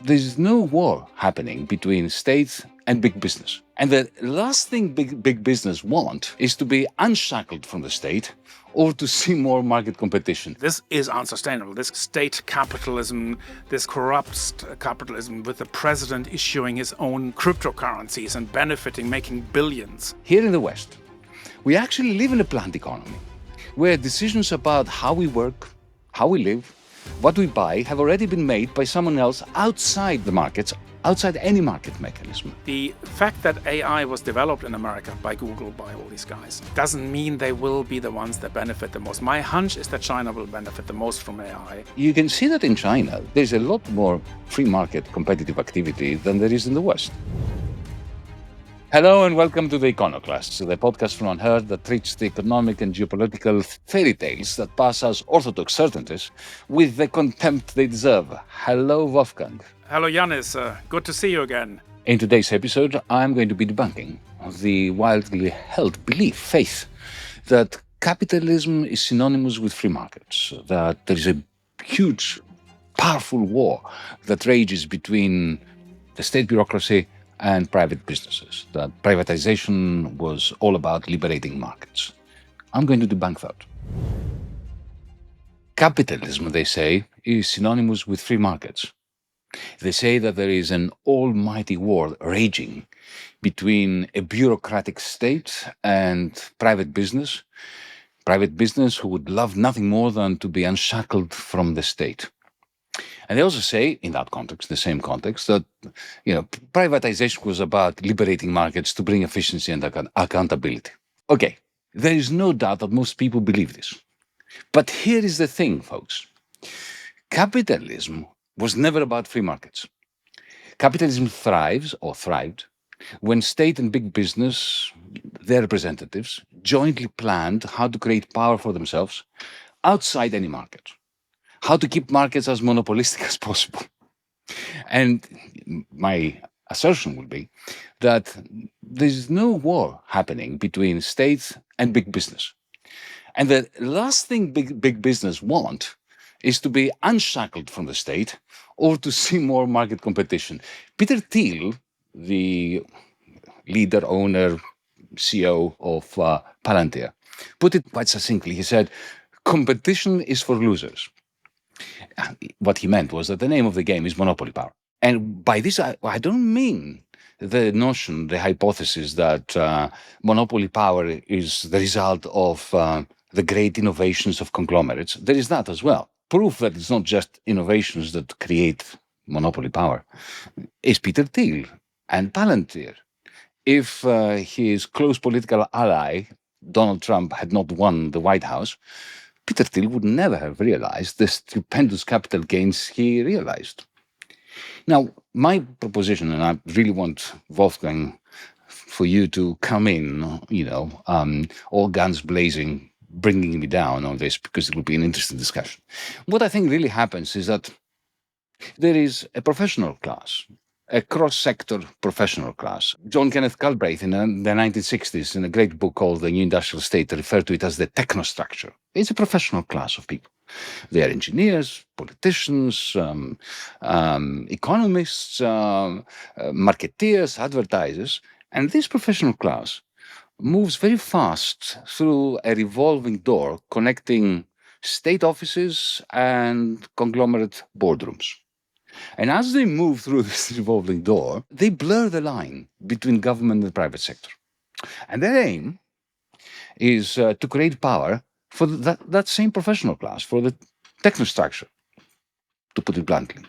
There's no war happening between states and big business. And the last thing big business want is to be unshackled from the state or to see more market competition. This is unsustainable. This state capitalism, this corrupt capitalism with the president issuing his own cryptocurrencies and benefiting, making billions. Here in the West, we actually live in a planned economy where decisions about how we work, how we live, what we buy have already been made by someone else outside the markets, outside any market mechanism. The fact that AI was developed in America by Google, by all these guys, doesn't mean they will be the ones that benefit the most. My hunch is that China will benefit the most from AI. You can see that in China, there's a lot more free market competitive activity than there is in the West. Hello and welcome to the Econoclasts, the podcast from UnHerd that treats the economic and geopolitical fairy tales that pass as orthodox certainties with the contempt they deserve. Hello, Wolfgang. Hello, Yanis. Good to see you again. In today's episode, I'm going to be debunking the widely held belief, faith, that capitalism is synonymous with free markets, that there is a huge, powerful war that rages between the state bureaucracy and private businesses, that privatization was all about liberating markets. I'm going to debunk that. Capitalism, they say, is synonymous with free markets. They say that there is an almighty war raging between a bureaucratic state and private business who would love nothing more than to be unshackled from the state. And they also say, in that context, the same context, that privatization was about liberating markets to bring efficiency and accountability. Okay, there is no doubt that most people believe this. But here is the thing, folks. Capitalism was never about free markets. Capitalism thrived when state and big business, their representatives, jointly planned how to create power for themselves outside any market. How to keep markets as monopolistic as possible. And my assertion would be that there's no war happening between states and big business. And the last thing big business want is to be unshackled from the state or to see more market competition. Peter Thiel, the leader, owner, CEO of Palantir, put it quite succinctly. He said, competition is for losers. What he meant was that the name of the game is monopoly power. And by this, I don't mean the notion, the hypothesis that monopoly power is the result of the great innovations of conglomerates. There is that as well. Proof that it's not just innovations that create monopoly power is Peter Thiel and Palantir. If his close political ally, Donald Trump, had not won the White House, Peter Thiel would never have realized the stupendous capital gains he realized. Now, my proposition, and I really want Wolfgang for you to come in, all guns blazing, bringing me down on this because it will be an interesting discussion. What I think really happens is that there is a professional class, a cross-sector professional class. John Kenneth Galbraith in the 1960s, in a great book called The New Industrial State, referred to it as the technostructure. It's a professional class of people. They are engineers, politicians, economists, marketeers, advertisers. And this professional class moves very fast through a revolving door connecting state offices and conglomerate boardrooms. And as they move through this revolving door, they blur the line between government and the private sector. And their aim is to create power for that same professional class, for the technostructure, to put it bluntly.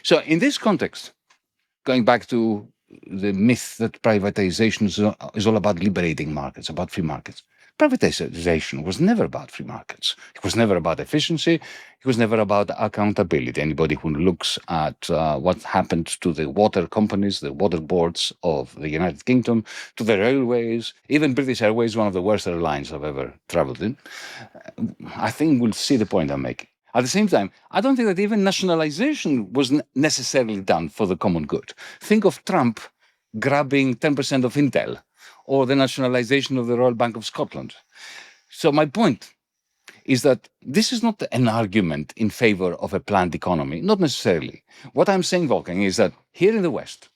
So in this context, going back to the myth that privatization is all about liberating markets, about free markets, privatization was never about free markets. It was never about efficiency. It was never about accountability. Anybody who looks at what happened to the water companies, the water boards of the United Kingdom, to the railways, even British Airways, one of the worst airlines I've ever traveled in, I think we'll see the point I'm making. At the same time, I don't think that even nationalization was necessarily done for the common good. Think of Trump grabbing 10% of Intel, or the nationalization of the Royal Bank of Scotland. So my point is that this is not an argument in favor of a planned economy, not necessarily. What I'm saying, Wolfgang, is that here in the West,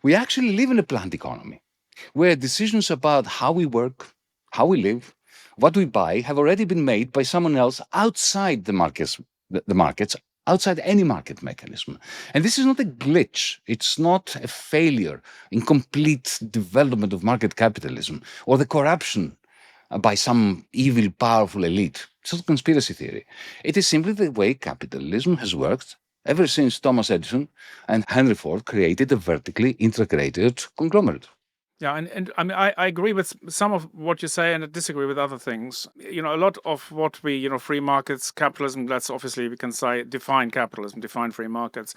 we actually live in a planned economy where decisions about how we work, how we live, what we buy have already been made by someone else outside the markets, outside any market mechanism. And this is not a glitch. It's not a failure, incomplete development of market capitalism, or the corruption by some evil, powerful elite. It's not conspiracy theory. It is simply the way capitalism has worked ever since Thomas Edison and Henry Ford created a vertically integrated conglomerate. Yeah, and I mean, I agree with some of what you say, and I disagree with other things. You know, a lot of what we, free markets, capitalism, that's obviously, we can say, define capitalism, define free markets,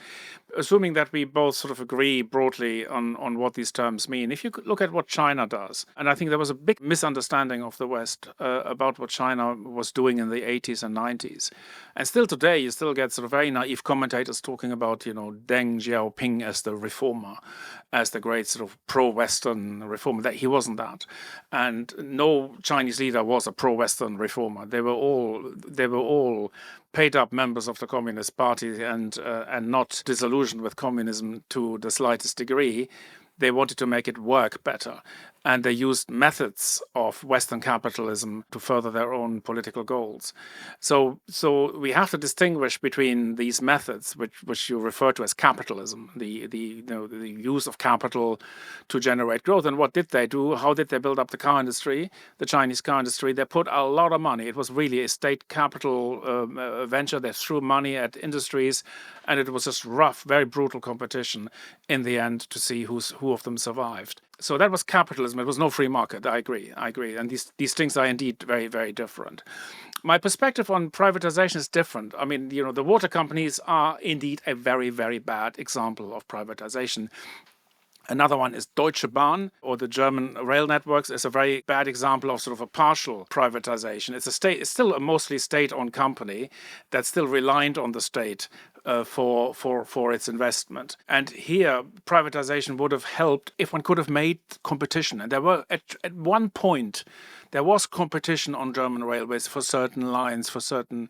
assuming that we both sort of agree broadly on what these terms mean. If you could look at what China does, and I think there was a big misunderstanding of the West about what China was doing in the 80s and 90s. And still today, you still get sort of very naive commentators talking about, Deng Xiaoping as the reformer, as the great sort of pro-Western reformer. That he wasn't that, and no Chinese leader was a pro-Western reformer. They were all paid-up members of the Communist Party and not disillusioned with communism to the slightest degree. They wanted to make it work better, and they used methods of Western capitalism to further their own political goals. So we have to distinguish between these methods, which you refer to as capitalism, the use of capital to generate growth. And what did they do? How did they build up the car industry, the Chinese car industry? They put a lot of money. It was really a state capital venture. They threw money at industries, and it was just rough, very brutal competition in the end to see who of them survived. So that was capitalism. It was no free market. I agree. And these things are indeed very, very different. My perspective on privatization is different. I mean, the water companies are indeed a very, very bad example of privatization. Another one is Deutsche Bahn, or the German rail networks, is a very bad example of sort of a partial privatization. It's still a mostly state-owned company that's still reliant on the state for its investment. And here, privatization would have helped if one could have made competition. And there were at one point there was competition on German railways for certain lines, for certain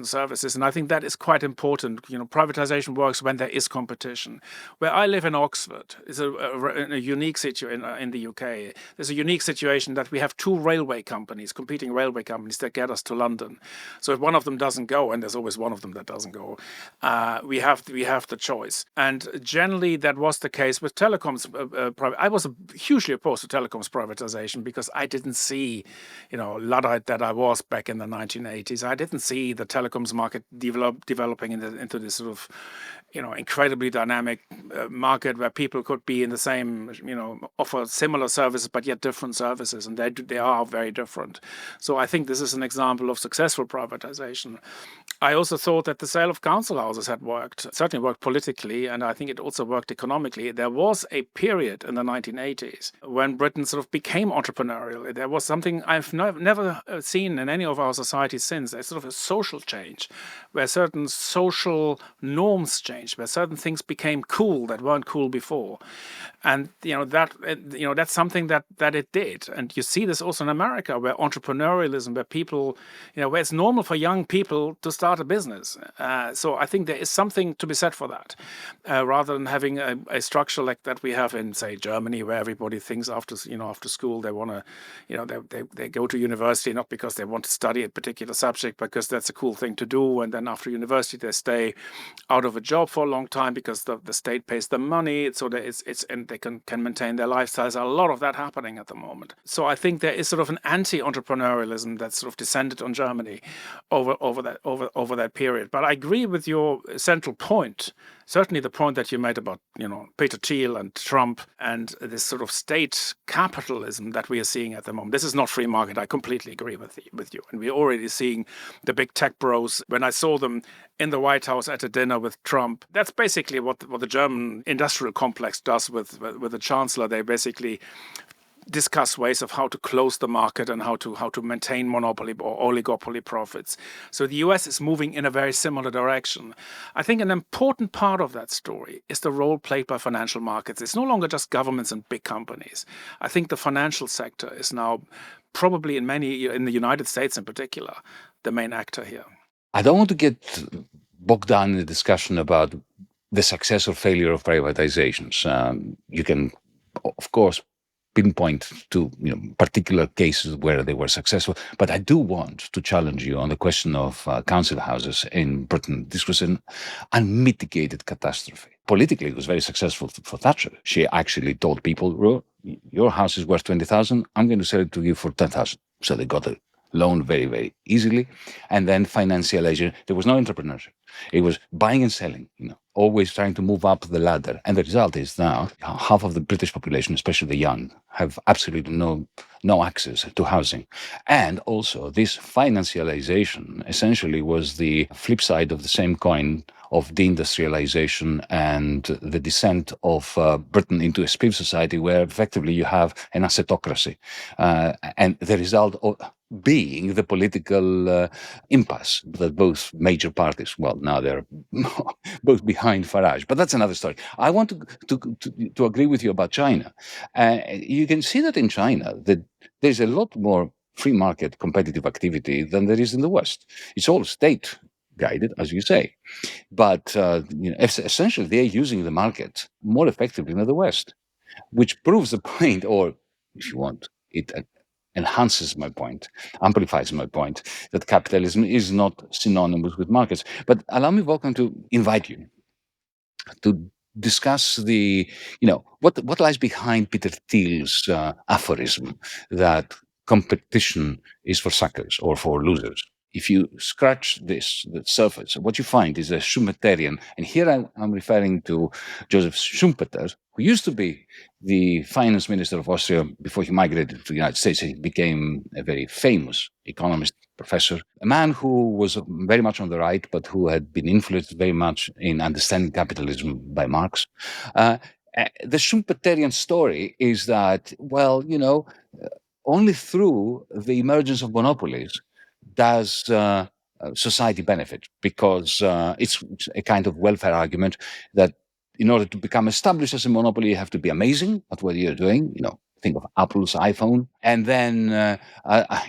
services, and I think that is quite important. Privatization works when there is competition. Where I live in Oxford is a unique situation in the UK. There's a unique situation that we have two competing railway companies that get us to London. So if one of them doesn't go, and there's always one of them that doesn't go, we have the choice. And generally, that was the case with telecoms. I was hugely opposed to telecoms privatization because I didn't see, Luddite that I was back in the 1980s, I didn't see the telecoms market developing into this sort of, incredibly dynamic market where people could be in the same, offer similar services but yet different services, and they are very different. So I think this is an example of successful privatization. I also thought that the sale of council houses had worked, certainly worked politically, and I think it also worked economically. There was a period in the 1980s when Britain sort of became entrepreneurial. There was something I've never seen in any of our societies since, a sort of a social change, where certain social norms changed, where certain things became cool that weren't cool before. And that's something that it did. And you see this also in America, where entrepreneurialism, where people, where it's normal for young people to start a business. So I think there is something to be said for that, rather than having a structure like that we have in, say, Germany, where everybody thinks after school they want to, they go to university not because they want to study a particular subject, because that's a cool thing to do, and then after university they stay out of a job for a long time because the state pays them money, so that and they can maintain their lifestyles. A lot of that happening at the moment. So I think there is sort of an anti-entrepreneurialism that's sort of descended on Germany over that period. But I agree with your central point. Certainly the point that you made about, Peter Thiel and Trump and this sort of state capitalism that we are seeing at the moment. This is not free market. I completely agree with you. And we're already seeing the big tech bros. When I saw them in the White House at a dinner with Trump, that's basically what the German industrial complex does with the chancellor. They basically discuss ways of how to close the market and how to maintain monopoly or oligopoly profits. So the US is moving in a very similar direction. I think an important part of that story is the role played by financial markets. It's no longer just governments and big companies. I think the financial sector is now probably in the United States in particular, the main actor here. I don't want to get bogged down in the discussion about the success or failure of privatizations. You can, of course, pinpoint to particular cases where they were successful, but I do want to challenge you on the question of council houses in Britain. This was an unmitigated catastrophe. Politically, it was very successful for Thatcher. She actually told people, "Well, your house is worth 20,000. I'm going to sell it to you for 10,000." So they got a loan very, very easily. And then financialization. There was no entrepreneurship. It was buying and selling, always trying to move up the ladder. And the result is now half of the British population, especially the young, have absolutely no access to housing. And also this financialization essentially was the flip side of the same coin of deindustrialization and the descent of Britain into a split society where effectively you have an assetocracy. And the result of being the political impasse that both major parties, well, now they're both behind Farage, but that's another story. I want to agree with you about China. You can see that in China, that there's a lot more free market competitive activity than there is in the West. It's all state guided, as you say. But essentially, they're using the market more effectively than the West, which proves the point, or if you want, it enhances my point, amplifies my point, that capitalism is not synonymous with markets. But allow me, Wolfgang, to invite you to discuss what lies behind Peter Thiel's aphorism that competition is for suckers or for losers. If you scratch the surface, what you find is a Schumpeterian, and here I'm referring to Joseph Schumpeter, who used to be the finance minister of Austria before he migrated to the United States. He became a very famous economist, professor, a man who was very much on the right, but who had been influenced very much in understanding capitalism by Marx. The Schumpeterian story is that, only through the emergence of monopolies does society benefit, because it's a kind of welfare argument that in order to become established as a monopoly, you have to be amazing at what you're doing. Think of Apple's iPhone, and then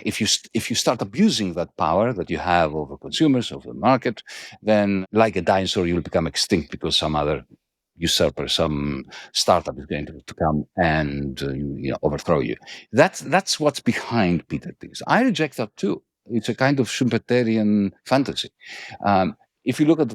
if you start abusing that power that you have over consumers, over the market, then like a dinosaur, you'll become extinct because some other usurper, some startup is going to come and overthrow you. That's what's behind Peter Thiel's. I reject that too. It's a kind of Schumpeterian fantasy. If you look at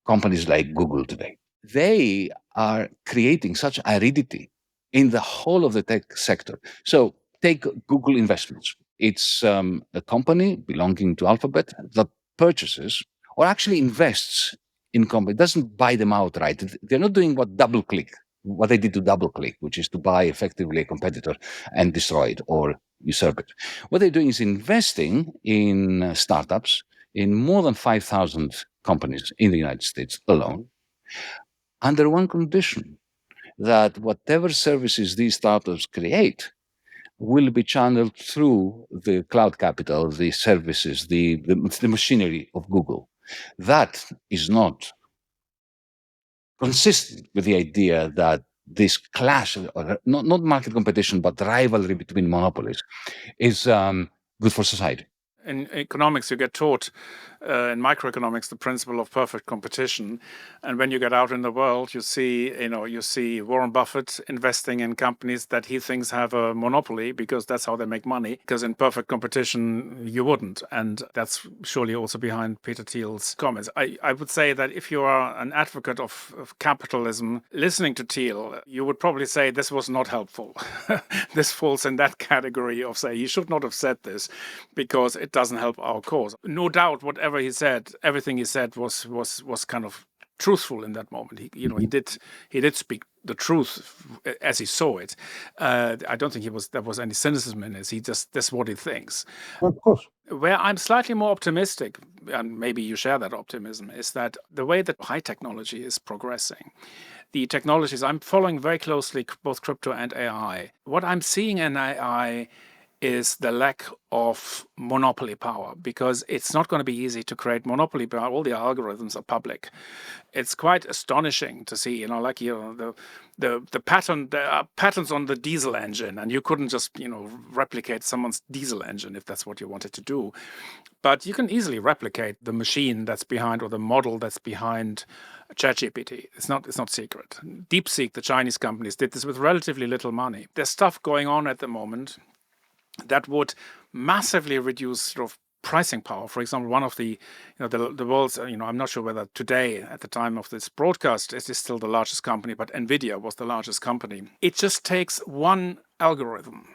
companies like Google today, they are creating such aridity in the whole of the tech sector. So take Google Investments. It's a company belonging to Alphabet that purchases or actually invests in companies. It doesn't buy them outright. They're not doing what they did to DoubleClick, which is to buy effectively a competitor and destroy it or usurp it. What they're doing is investing in startups in more than 5,000 companies in the United States alone, under one condition, that whatever services these startups create will be channeled through the cloud capital, the services, the machinery of Google. That is not consistent with the idea that this clash, or not market competition, but rivalry between monopolies, is good for society. In economics, you get taught in microeconomics the principle of perfect competition, and when you get out in the world, you see Warren Buffett investing in companies that he thinks have a monopoly because that's how they make money. Because in perfect competition, you wouldn't, and that's surely also behind Peter Thiel's comments. I would say that if you are an advocate of capitalism, listening to Thiel, you would probably say this was not helpful. This falls in that category of say he should not have said this because it doesn't help our cause. No doubt, whatever he said, everything he said was kind of truthful in that moment. He did speak the truth as he saw it. I don't think there was any cynicism in it. That's what he thinks. Of course. Where I'm slightly more optimistic, and maybe you share that optimism, is that the way that high technology is progressing, the technologies I'm following very closely, both crypto and AI. What I'm seeing in AI is the lack of monopoly power, because it's not going to be easy to create monopoly power. All the algorithms are public. It's quite astonishing to see, like the pattern. There are patterns on the diesel engine, and you couldn't just replicate someone's diesel engine if that's what you wanted to do. But you can easily replicate the machine that's behind, or the model that's behind ChatGPT. It's not secret. DeepSeek, the Chinese companies, did this with relatively little money. There's stuff going on at the moment that would massively reduce sort of pricing power. For example, one of the world's, I'm not sure whether today, at the time of this broadcast, it is still the largest company, but Nvidia was the largest company. It just takes one algorithm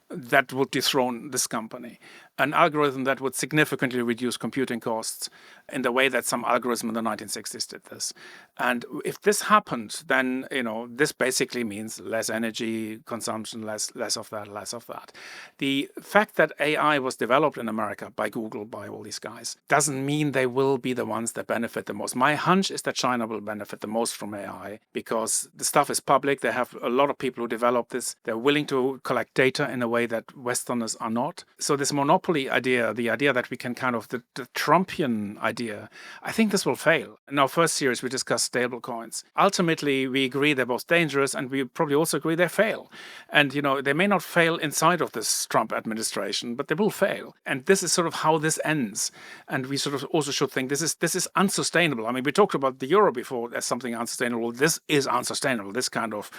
that would dethrone this company, an algorithm that would significantly reduce computing costs in the way that some algorithm in the 1960s did this. And if this happened, then this basically means less energy consumption, less of that. The fact that AI was developed in America by Google, by all these guys, doesn't mean they will be the ones that benefit the most. My hunch is that China will benefit the most from AI, because the stuff is public. They have a lot of people who develop this. They're willing to collect data in a way that Westerners are not. So this monopoly idea, the idea that we can the Trumpian idea, I think this will fail. In our first series, we discussed stablecoins. Ultimately, we agree they're both dangerous, and we probably also agree they fail. And, they may not fail inside of this Trump administration, but they will fail. And this is sort of how this ends. And we sort of also should think this is unsustainable. I mean, we talked about the euro before as something unsustainable. This is unsustainable. This kind of,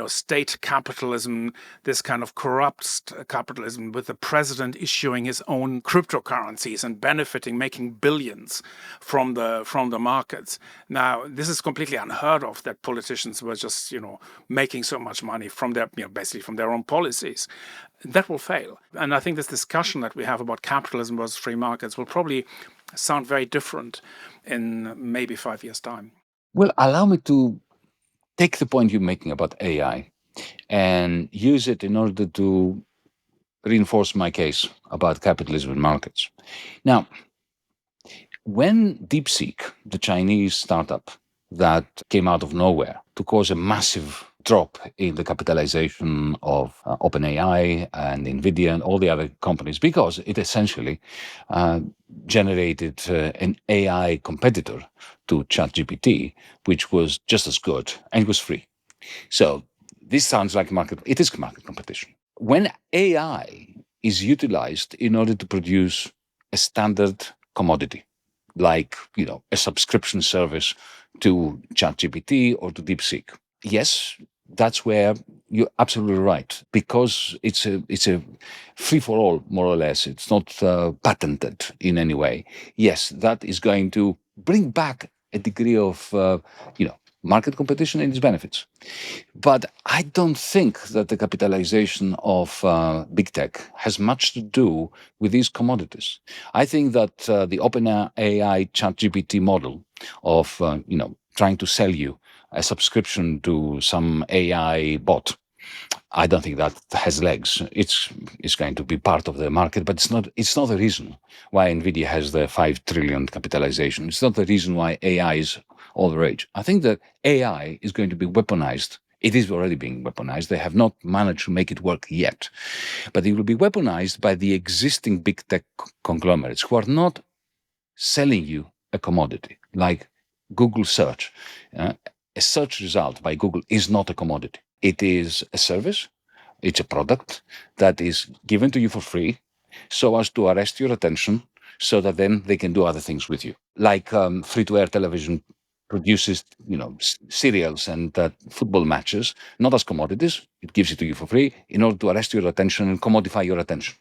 state capitalism, this kind of corrupt capitalism with the president issuing his own cryptocurrencies and benefiting, making billions from the markets. Now, this is completely unheard of, that politicians were just, making so much money from their, basically from their own policies. That will fail. And I think this discussion that we have about capitalism versus free markets will probably sound very different in maybe 5 years' time. Well, allow me to take the point you're making about AI and use it in order to reinforce my case about capitalism and markets. Now, when DeepSeek, the Chinese startup that came out of nowhere to cause a massive drop in the capitalization of OpenAI and Nvidia and all the other companies, because it essentially generated an AI competitor to ChatGPT, which was just as good and it was free. So this sounds like it is market competition. When AI is utilized in order to produce a standard commodity, like a subscription service to ChatGPT or to DeepSeek, yes, that's where you're absolutely right, because it's a free for all, more or less. It's not patented in any way. Yes, that is going to bring back a degree of market competition and its benefits. But I don't think that the capitalization of big tech has much to do with these commodities. I think that the OpenAI ChatGPT model of trying to sell you a subscription to some AI bot, I don't think that has legs. It's going to be part of the market, but it's not the reason why Nvidia has the 5 trillion capitalization. It's not the reason why AI is all the rage. I think that AI is going to be weaponized. It is already being weaponized. They have not managed to make it work yet. But it will be weaponized by the existing big tech conglomerates who are not selling you a commodity, like Google search. A search result by Google is not a commodity. It is a service. It's a product that is given to you for free so as to arrest your attention so that then they can do other things with you. Like free-to-air television produces, serials and football matches, not as commodities. It gives it to you for free in order to arrest your attention and commodify your attention.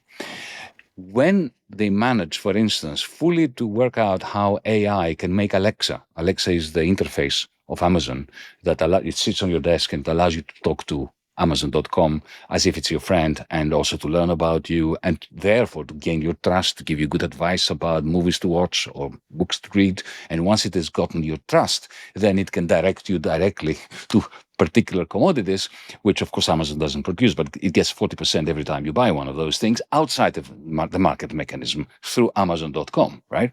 When they manage, for instance, fully to work out how AI can make Alexa is the interface of Amazon that it sits on your desk and allows you to talk to Amazon.com as if it's your friend, and also to learn about you, and therefore to gain your trust, to give you good advice about movies to watch or books to read. And once it has gotten your trust, then it can direct you directly to particular commodities, which of course Amazon doesn't produce, but it gets 40% every time you buy one of those things outside of the market mechanism through Amazon.com, right?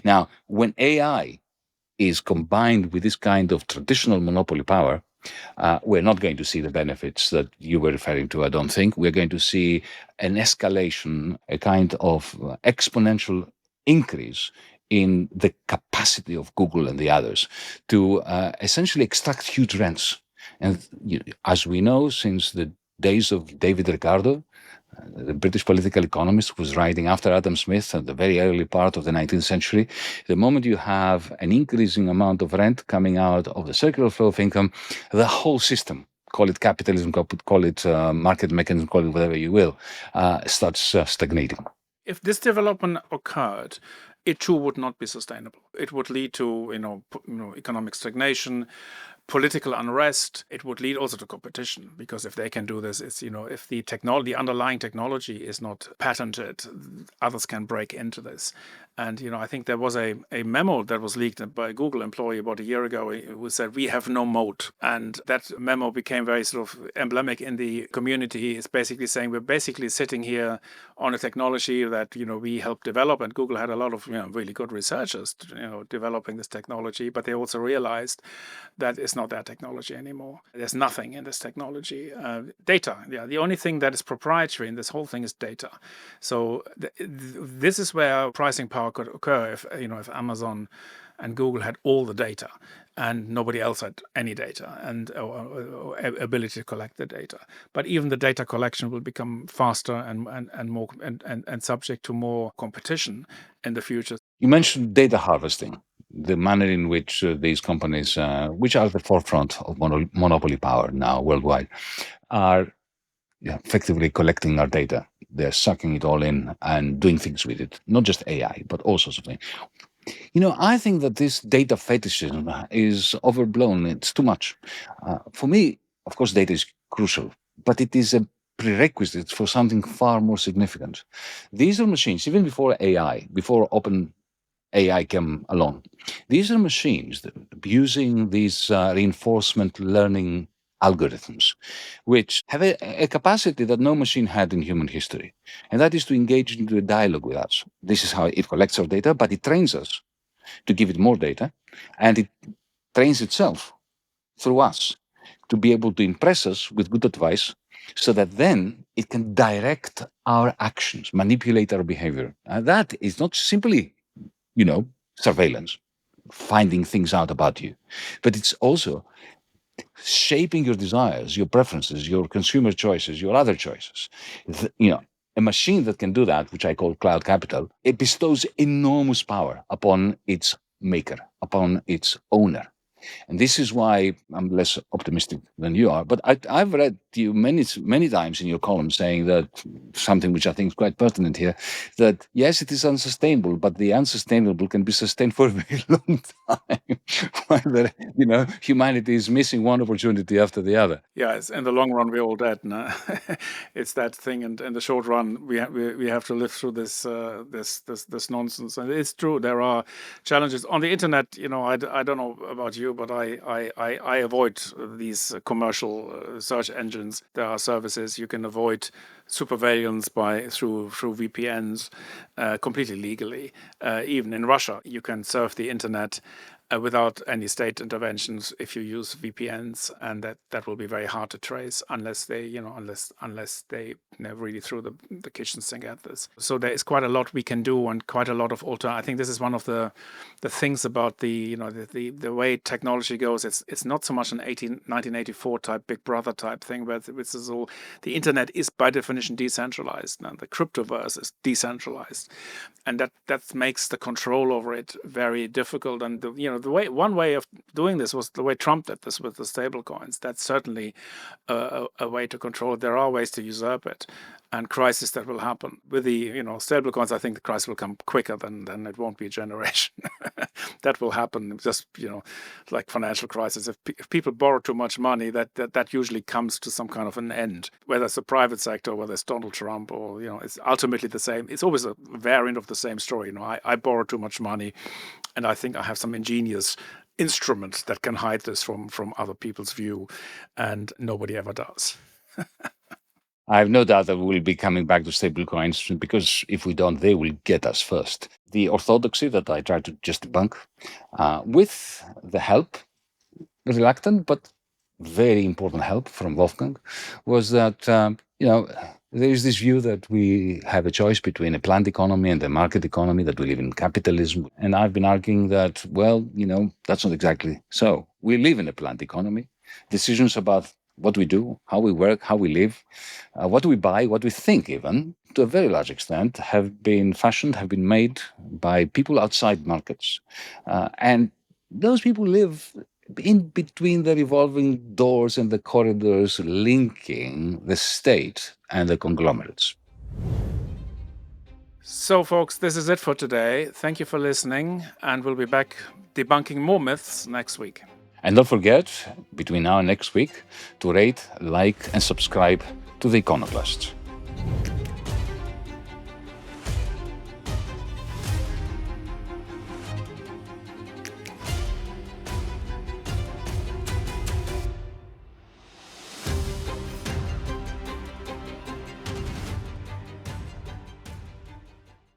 Now, when AI is combined with this kind of traditional monopoly power, We're not going to see the benefits that you were referring to, I don't think. We're going to see an escalation, a kind of exponential increase in the capacity of Google and the others to essentially extract huge rents. And as we know, since the days of David Ricardo, the British political economist who was writing after Adam Smith at the very early part of the 19th century, the moment you have an increasing amount of rent coming out of the circular flow of income, the whole system, call it capitalism, call it market mechanism, call it whatever you will, starts stagnating. If this development occurred, it too would not be sustainable. It would lead to economic stagnation, political unrest. It would lead also to competition, because if they can do this, it's if the technology, underlying technology is not patented, others can break into this. And I think there was a memo that was leaked by a Google employee about a year ago who said, "We have no moat." And that memo became very sort of emblematic in the community. It's basically saying we're basically sitting here on a technology that we helped develop, and Google had a lot of really good researchers developing this technology, but they also realized that it's not their technology anymore. There's nothing in this technology. Data, the only thing that is proprietary in this whole thing is data. So this is where pricing power could occur if Amazon and Google had all the data and nobody else had any data and or ability to collect the data. But even the data collection will become faster and more and subject to more competition in the future. You mentioned data harvesting, the manner in which these companies, which are at the forefront of monopoly power now worldwide, are effectively collecting our data. They're sucking it all in and doing things with it, not just AI, but all sorts of things. I think that this data fetishism is overblown. It's too much. For me, of course, data is crucial, but it is a prerequisite for something far more significant. These are machines, even before AI, before open AI came along. These are machines that using these reinforcement learning algorithms, which have a capacity that no machine had in human history, and that is to engage into a dialogue with us. This is how it collects our data, but it trains us to give it more data, and it trains itself through us to be able to impress us with good advice so that then it can direct our actions, manipulate our behavior. And that is not simply surveillance, finding things out about you. But it's also shaping your desires, your preferences, your consumer choices, your other choices. A machine that can do that, which I call cloud capital, it bestows enormous power upon its maker, upon its owner. And this is why I'm less optimistic than you are. But I've read you many times in your column saying that something which I think is quite pertinent here, that yes, it is unsustainable, but the unsustainable can be sustained for a very long time. While humanity is missing one opportunity after the other. Yeah, it's in the long run we're all dead. No? It's that thing, and in the short run we have to live through this nonsense. And it's true, there are challenges on the internet. I don't know about you, but I avoid these commercial search engines. There are services you can avoid surveillance through VPNs completely legally. Even in Russia, you can surf the internet without any state interventions if you use VPNs, and that will be very hard to trace unless they really threw the kitchen sink at this. So there is quite a lot we can do, and quite a lot of I think this is one of the things about the way technology goes. It's not so much an 1984 type Big Brother type thing, but it's all the internet is by definition decentralized, and the cryptoverse is decentralized, and that makes the control over it very difficult. And one way of doing this was the way Trump did this with the stable coins. That's certainly a way to control it. There are ways to usurp it, and crises that will happen with the stable coins. I think the crisis will come quicker than it won't be a generation. That will happen just like financial crisis. If people borrow too much money, that usually comes to some kind of an end. Whether it's the private sector, or whether it's Donald Trump, or it's ultimately the same. It's always a variant of the same story. I borrow too much money, and I think I have some ingenious instrument that can hide this from other people's view, and nobody ever does. I have no doubt that we'll be coming back to stablecoins, because if we don't, they will get us first. The orthodoxy that I try to just debunk, with the help, reluctant, but very important help from Wolfgang was that, there is this view that we have a choice between a planned economy and a market economy, that we live in capitalism. And I've been arguing that, that's not exactly so. We live in a planned economy. Decisions about what we do, how we work, how we live, what we buy, what we think even, to a very large extent, have been fashioned, have been made by people outside markets. And those people live in between the revolving doors and the corridors linking the state and the conglomerates. So, folks, this is it for today. Thank you for listening, and we'll be back debunking more myths next week. And don't forget, between now and next week, to rate, like, and subscribe to the Econoclasts.